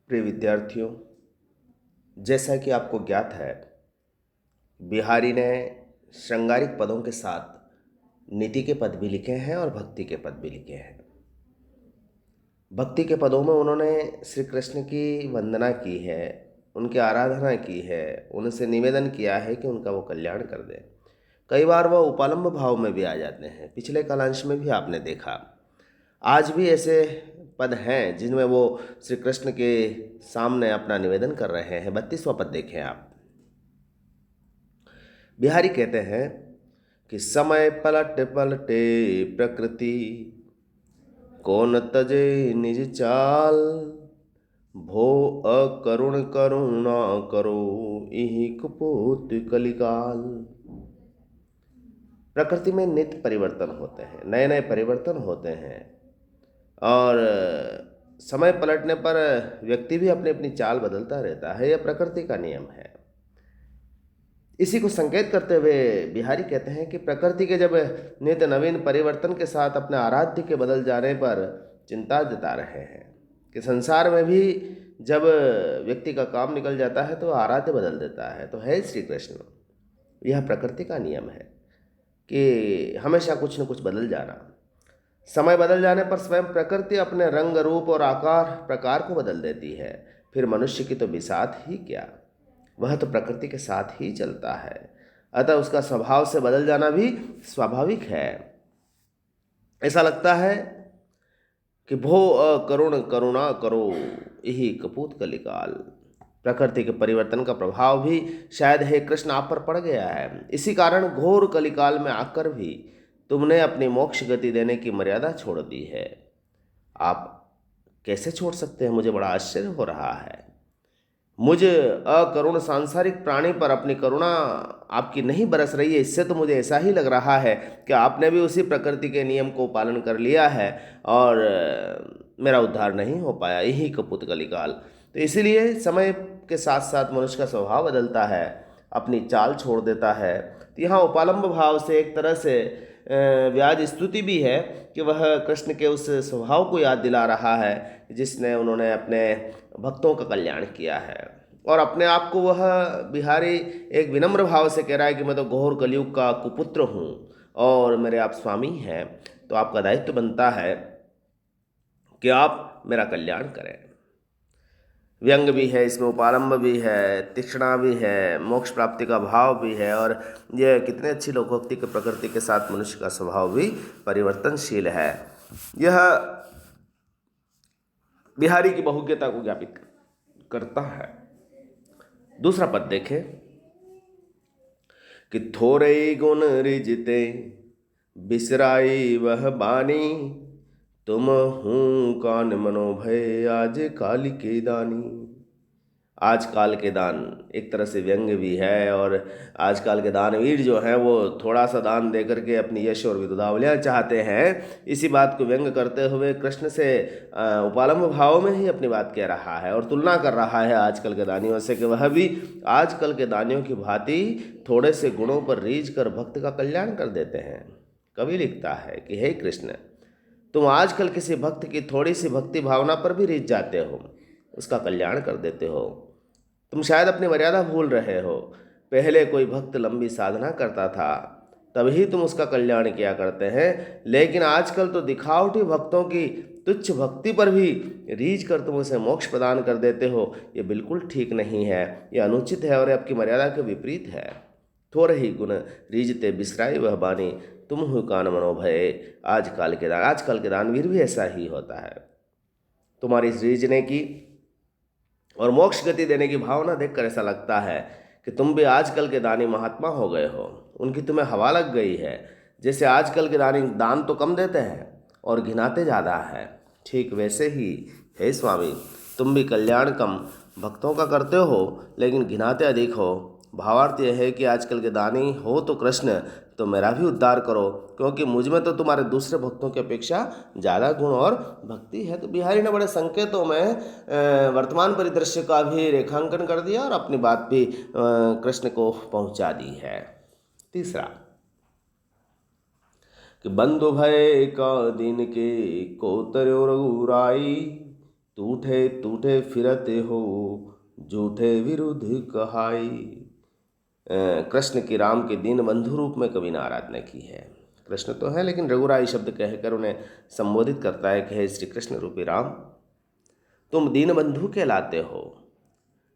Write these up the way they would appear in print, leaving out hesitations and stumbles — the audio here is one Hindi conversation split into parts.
प्रिय विद्यार्थियों, जैसा कि आपको ज्ञात है, बिहारी ने श्रृंगारिक पदों के साथ नीति के पद भी लिखे हैं और भक्ति के पद भी लिखे हैं। भक्ति के पदों में उन्होंने श्री कृष्ण की वंदना की है, उनकी आराधना की है, उनसे निवेदन किया है कि उनका वो कल्याण कर दे। कई बार वह उपालंब भाव में भी आ जाते हैं। पिछले कालांश में भी आपने देखा। आज भी ऐसे पद हैं जिनमें वो श्री कृष्ण के सामने अपना निवेदन कर रहे हैं। 32वां पद देखें आप। बिहारी कहते हैं कि समय पलट पलटे प्रकृति, कौन तजे निज चाल, भो अकरुण करुणा करो, इहि कुपुत कलिकाल। प्रकृति में नित्य परिवर्तन होते हैं, नए नए परिवर्तन होते हैं और समय पलटने पर व्यक्ति भी अपनी अपनी चाल बदलता रहता है। यह प्रकृति का नियम है। इसी को संकेत करते हुए बिहारी कहते हैं कि प्रकृति के जब नित्य नवीन परिवर्तन के साथ अपने आराध्य के बदल जाने पर चिंता जता रहे हैं कि संसार में भी जब व्यक्ति का काम निकल जाता है तो आराध्य बदल देता है। तो है श्री कृष्ण। यह प्रकृति का नियम है कि हमेशा कुछ न कुछ बदल जाना। समय बदल जाने पर स्वयं प्रकृति अपने रंग रूप और आकार प्रकार को बदल देती है। फिर मनुष्य की तो बिसात ही क्या, वह तो प्रकृति के साथ ही चलता है। अतः उसका स्वभाव से बदल जाना भी स्वाभाविक है। ऐसा लगता है कि भो अकरुण करुणा करो, यही कपूत कलिकाल। प्रकृति के परिवर्तन का प्रभाव भी शायद हे कृष्ण आप पर पड़ गया है। इसी कारण घोर कलिकाल में आकर भी तुमने अपनी मोक्ष गति देने की मर्यादा छोड़ दी है। आप कैसे छोड़ सकते हैं, मुझे बड़ा आश्चर्य हो रहा है। मुझ अकरुण सांसारिक प्राणी पर अपनी करुणा आपकी नहीं बरस रही है। इससे तो मुझे ऐसा ही लग रहा है कि आपने भी उसी प्रकृति के नियम को पालन कर लिया है और मेरा उद्धार नहीं हो पाया। यही कपूत कलिकाल। तो इसीलिए समय के साथ साथ मनुष्य का स्वभाव बदलता है, अपनी चाल छोड़ देता है। तो यहाँ उपालंब भाव से एक तरह से व्याज स्तुति भी है कि वह कृष्ण के उस स्वभाव को याद दिला रहा है जिसने उन्होंने अपने भक्तों का कल्याण किया है। और अपने आप को वह बिहारी एक विनम्र भाव से कह रहा है कि मैं तो घोर कलयुग का कुपुत्र हूँ और मेरे आप स्वामी हैं, तो आपका दायित्व बनता है कि आप मेरा कल्याण करें। व्यंग भी है इसमें, उपालंब भी है, तीक्ष्णा भी है, मोक्ष प्राप्ति का भाव भी है। और यह कितने अच्छी लोकोक्ति के प्रकृति के साथ मनुष्य का स्वभाव भी परिवर्तनशील है। यह बिहारी की बहुज्ञता को ज्ञापित करता है। दूसरा पद देखें कि थोरे गुण रिजते, बिसराई वह बानी, तुम हूँ कान मनो भय, आज काल के दानी। आजकाल के दान एक तरह से व्यंग्य भी है। और आजकल के दानवीर जो हैं वो थोड़ा सा दान दे करके अपनी यश और विरुदावलियाँ चाहते हैं। इसी बात को व्यंग्य करते हुए कृष्ण से उपालंब भाव में ही अपनी बात कह रहा है और तुलना कर रहा है आजकल के दानियों से कि वह भी आजकल के दानियों की भांति थोड़े से गुणों पर रीझ कर भक्त का कल्याण कर देते हैं। कवि लिखता है कि हे कृष्ण, तुम आजकल किसी भक्त की थोड़ी सी भक्ति भावना पर भी रीझ जाते हो, उसका कल्याण कर देते हो। तुम शायद अपनी मर्यादा भूल रहे हो। पहले कोई भक्त लंबी साधना करता था, तभी तुम उसका कल्याण किया करते हैं, लेकिन आजकल तो दिखावटी भक्तों की तुच्छ भक्ति पर भी रीझ कर तुम उसे मोक्ष प्रदान कर देते हो। ये बिल्कुल ठीक नहीं है, ये अनुचित है और ये आपकी मर्यादा के विपरीत है। थोड़े ही गुण रीझते बिसराई वह बानी, तुम हुई कान मनो भय, आजकल के दानवीर भी ऐसा ही होता है। तुम्हारी इस रीझने की और मोक्ष गति देने की भावना देखकर ऐसा लगता है कि तुम भी आजकल के दानी महात्मा हो गए हो, उनकी तुम्हें हवा लग गई है। जैसे आजकल के दानी दान तो कम देते हैं और घिनाते ज़्यादा है, ठीक वैसे ही हे स्वामी, तुम भी कल्याण कम भक्तों का करते हो लेकिन घिनाते अधिक हो। भावार्थ यह है कि आजकल के दानी हो तो कृष्ण, तो मेरा भी उद्धार करो, क्योंकि मुझ में तो तुम्हारे दूसरे भक्तों की अपेक्षा ज़्यादा गुण और भक्ति है। तो बिहारी ने बड़े संकेतों में वर्तमान परिदृश्य का भी रेखांकन कर दिया और अपनी बात भी कृष्ण को पहुंचा दी है। तीसरा कि बंधु भय का दिन के कोतरो रघुराई, टूटे टूटे फिरते हो झूठे विरुद्ध कहाई। कृष्ण की राम के दीन बंधु रूप में कवि ने आराधना की है। कृष्ण तो है लेकिन रघुराई शब्द कहकर उन्हें संबोधित करता है कि हे श्री कृष्ण रूपी राम, तुम दीन बंधु कहलाते हो,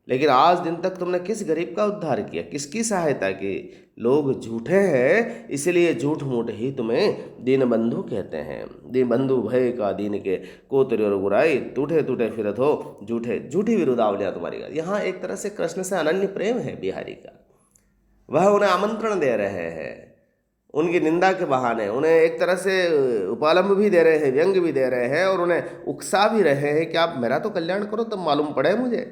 लेकिन आज दिन तक तुमने किस गरीब का उद्धार किया, किसकी सहायता की? लोग झूठे हैं इसलिए झूठ मूठ ही तुम्हें दीन बंधु कहते हैं। दीन बंधु भय का दीन के कोतरे और गुराई, टूटे टूटे फिरत हो झूठे झूठी विरुद्धावलियां तुम्हारी। यहाँ एक तरह से कृष्ण से अनन्य प्रेम है बिहारी का। वह उन्हें आमंत्रण दे रहे हैं, उनकी निंदा के बहाने उन्हें एक तरह से उपालंब भी दे रहे हैं, व्यंग भी दे रहे हैं और उन्हें उकसा भी रहे हैं कि आप मेरा तो कल्याण करो तब मालूम पड़े मुझे।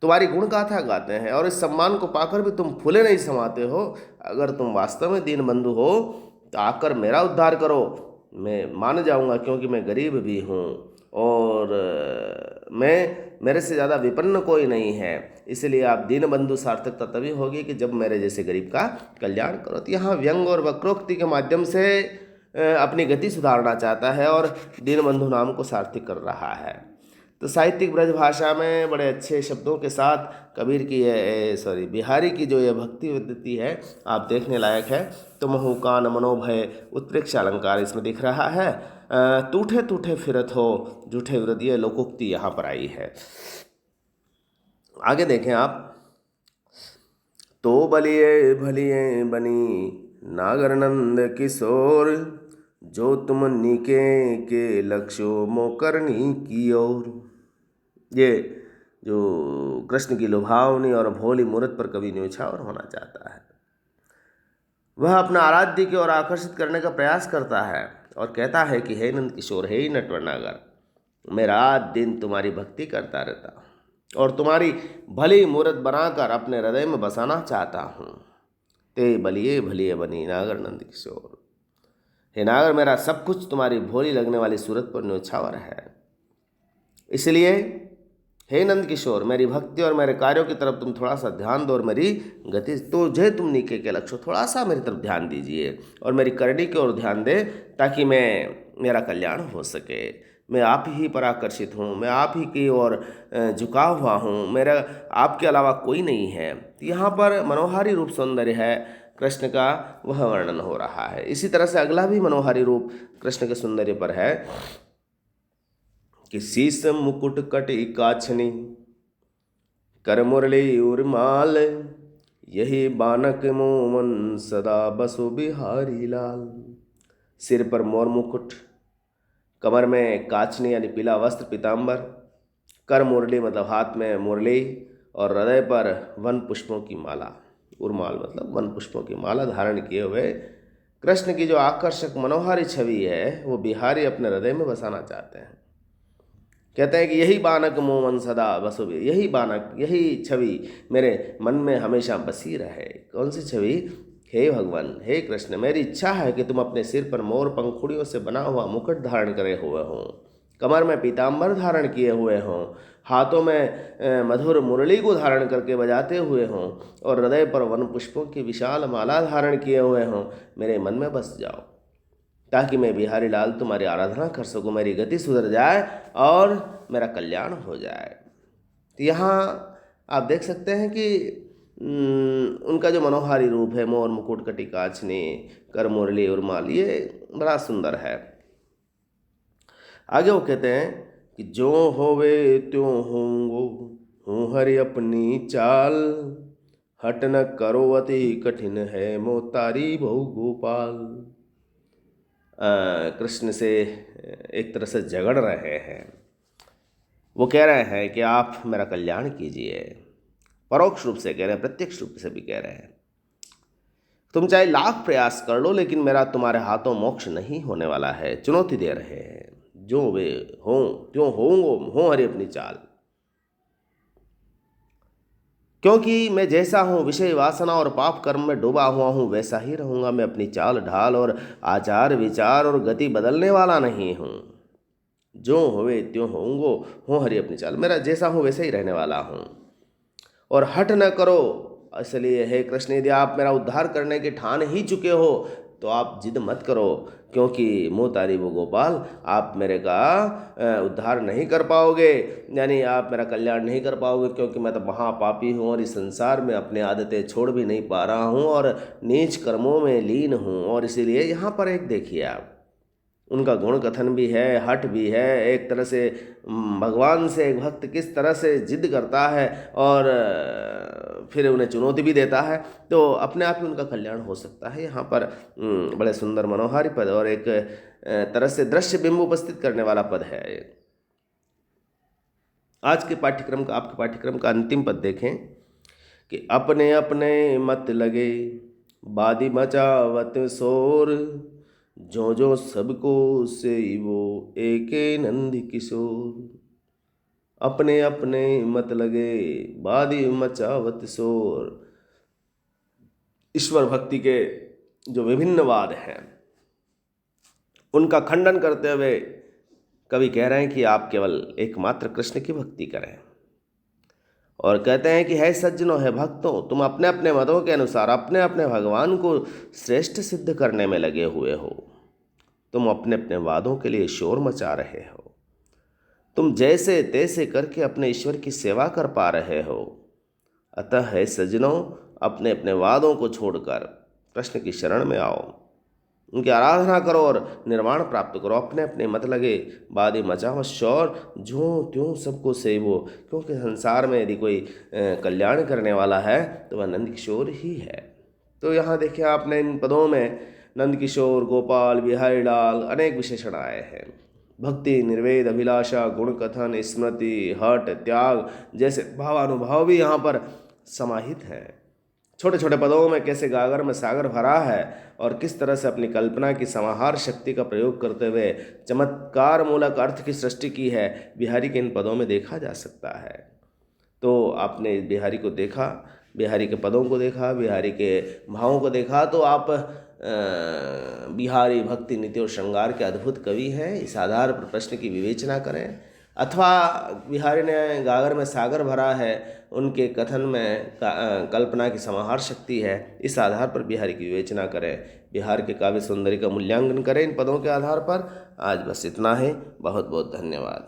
तुम्हारी गुण गाथा गाते हैं और इस सम्मान को पाकर भी तुम फूले नहीं समाते हो। अगर तुम वास्तव में दीन बंधु हो तो आकर मेरा उद्धार करो, मैं मान जाऊंगा, क्योंकि मैं गरीब भी हूँ और मेरे से ज़्यादा विपन्न कोई नहीं है। इसलिए आप दीन बंधु सार्थकता तभी होगी कि जब मेरे जैसे गरीब का कल्याण करो। तो यहाँ व्यंग और वक्रोक्ति के माध्यम से अपनी गति सुधारना चाहता है और दीन बंधु नाम को सार्थक कर रहा है। तो साहित्यिक ब्रज भाषा में बड़े अच्छे शब्दों के साथ कबीर की बिहारी की जो ये भक्ति विद्यति है आप देखने लायक है। तो महु कान मनोभय उत्प्रेक्ष अलंकार इसमें दिख रहा है। टूटे टूटे फिरत हो झूठे विरुद्ध, ये लोकोक्ति यहाँ पर आई है। आगे देखें आप। तो बलिए भलिए बनी नागर नंद किशोर, जो तुम निके के लक्ष्यो मोकरनी की ओर। ये जो कृष्ण की लुभावनी और भोली मूर्त पर कवि न्योछावर होना चाहता है। वह अपना आराध्य की ओर आकर्षित करने का प्रयास करता है और कहता है कि हे नंद किशोर, हे नटवरनागर, मैं रात दिन तुम्हारी भक्ति करता रहता और तुम्हारी भली मूर्त बनाकर अपने हृदय में बसाना चाहता हूँ। ते बलिए भलिए बनी नागर नंद किशोर, हे नागर, मेरा सब कुछ तुम्हारी भोली लगने वाली सूरत पर न्योछावर है। इसलिए हे नंद किशोर, मेरी भक्ति और मेरे कार्यों की तरफ तुम थोड़ा सा ध्यान दो और मेरी गति तो जे तुम नीके के लक्ष्य थोड़ा सा मेरी तरफ ध्यान दीजिए और मेरी करनी की ओर ध्यान दे, ताकि मेरा कल्याण हो सके। मैं आप ही पर आकर्षित हूँ, मैं आप ही की ओर झुका हुआ हूँ, मेरा आपके अलावा कोई नहीं है। यहाँ पर मनोहारी रूप सौंदर्य है कृष्ण का, वह वर्णन हो रहा है। इसी तरह से अगला भी मनोहारी रूप कृष्ण के सौंदर्य पर है कि शीस मुकुट कटि काछनी कर मुरली उर्माल, यही बानक मोमन सदा बसु बिहारी लाल। सिर पर मोर मुकुट, कमर में काछनी यानी पीला वस्त्र पीताम्बर, कर मुरली मतलब हाथ में मुरली और हृदय पर वन पुष्पों की माला, उर्माल मतलब वन पुष्पों की माला धारण किए हुए कृष्ण की जो आकर्षक मनोहारी छवि है वो बिहारी अपने हृदय में बसाना चाहते हैं। कहते हैं कि यही बानक मोमन सदा बसु, यही बानक, यही छवि मेरे मन में हमेशा बसी रहे। कौन सी छवि? हे भगवान, हे कृष्ण, मेरी इच्छा है कि तुम अपने सिर पर मोर पंखुड़ियों से बना हुआ मुकुट धारण करे हुए हों, कमर में पीताम्बर धारण किए हुए हों, हाथों में मधुर मुरली को धारण करके बजाते हुए हों और हृदय पर वन पुष्पों की विशाल माला धारण किए हुए हों। मेरे मन में बस जाओ ताकि मैं बिहारी लाल तुम्हारी आराधना कर सकूं, मेरी गति सुधर जाए और मेरा कल्याण हो जाए। तो यहाँ आप देख सकते हैं कि उनका जो मनोहारी रूप है, मोर मुकुट कटि काछनी कर मुरली उर्माल, ये बड़ा सुंदर है। आगे वो कहते हैं कि जो होवे त्यों होंगो हूँ हरि अपनी चाल, हट न करो अति कठिन है मोतारी बहु गोपाल। कृष्ण से एक तरह से झगड़ रहे हैं। वो कह रहे हैं कि आप मेरा कल्याण कीजिए, परोक्ष रूप से कह रहे हैं, प्रत्यक्ष रूप से भी कह रहे हैं। तुम चाहे लाख प्रयास कर लो लेकिन मेरा तुम्हारे हाथों मोक्ष नहीं होने वाला है। चुनौती दे रहे हैं, जो वे हों त्यों होंगो हों हरि अपनी चाल, क्योंकि मैं जैसा हूँ विषय वासना और पाप कर्म में डूबा हुआ हूँ वैसा ही रहूँगा। मैं अपनी चाल ढाल और आचार विचार और गति बदलने वाला नहीं हूँ। जो होवे त्यों होंगो हों हरि अपनी चाल, मेरा जैसा हूँ वैसे ही रहने वाला हूँ। और हट न करो, इसलिए हे कृष्ण, यदि आप मेरा उद्धार करने के ठान ही चुके हो तो आप जिद मत करो, क्योंकि मुँह तारी वो गोपाल, आप मेरे का उद्धार नहीं कर पाओगे, यानी आप मेरा कल्याण नहीं कर पाओगे, क्योंकि मैं तो महापापी हूँ और इस संसार में अपनी आदतें छोड़ भी नहीं पा रहा हूँ और नीच कर्मों में लीन हूँ। और इसीलिए यहाँ पर एक देखिए आप, उनका गुण कथन भी है, हठ भी है, एक तरह से भगवान से एक भक्त किस तरह से जिद करता है और फिर उन्हें चुनौती भी देता है, तो अपने आप ही उनका कल्याण हो सकता है। यहाँ पर बड़े सुंदर मनोहारी पद और एक तरह से दृश्य बिंब उपस्थित करने वाला पद है। आज के पाठ्यक्रम का, आपके पाठ्यक्रम का अंतिम पद देखें कि अपने अपने मत लगे बादी मचावत शोर, जो जो सबको से वो एके नंद किशोर। अपने अपने मत लगे बादी मचावत शोर। ईश्वर भक्ति के जो विभिन्न वाद हैं उनका खंडन करते हुए कवि कह रहे हैं कि आप केवल एकमात्र कृष्ण की भक्ति करें, और कहते हैं कि है सज्जनों, है भक्तों, तुम अपने अपने मतों के अनुसार अपने अपने भगवान को श्रेष्ठ सिद्ध करने में लगे हुए हो। तुम अपने अपने वादों के लिए शोर मचा रहे हो, तुम जैसे तैसे करके अपने ईश्वर की सेवा कर पा रहे हो। अतः है सज्जनों, अपने अपने वादों को छोड़कर कृष्ण की शरण में आओ, उनकी आराधना करो और निर्वाण प्राप्त करो। अपने अपने मत लगे बादी मचाओ शोर, जो त्यों सबको सेवो, क्योंकि संसार में यदि कोई कल्याण करने वाला है तो वह नंद किशोर ही है। तो यहाँ देखिए आपने इन पदों में नंद किशोर, गोपाल, बिहारी लाल अनेक विशेषण आए हैं। भक्ति, निर्वेद, अभिलाषा, गुण कथन, स्मृति, हठ, त्याग जैसे भावानुभाव भी यहाँ पर समाहित हैं। छोटे छोटे पदों में कैसे गागर में सागर भरा है और किस तरह से अपनी कल्पना की समाहार शक्ति का प्रयोग करते हुए चमत्कार मूलक अर्थ की सृष्टि की है, बिहारी के इन पदों में देखा जा सकता है। तो आपने बिहारी को देखा, बिहारी के पदों को देखा, बिहारी के भावों को देखा, तो आप बिहारी भक्ति, नीति और श्रृंगार के अद्भुत कवि हैं। इस आधार पर प्रश्न की विवेचना करें, अथवा बिहारी ने गागर में सागर भरा है, उनके कथन में कल्पना की समाहार शक्ति है, इस आधार पर बिहारी की विवेचना करें, बिहार के काव्य सौंदर्य का मूल्यांकन करें इन पदों के आधार पर। आज बस इतना ही, बहुत बहुत धन्यवाद।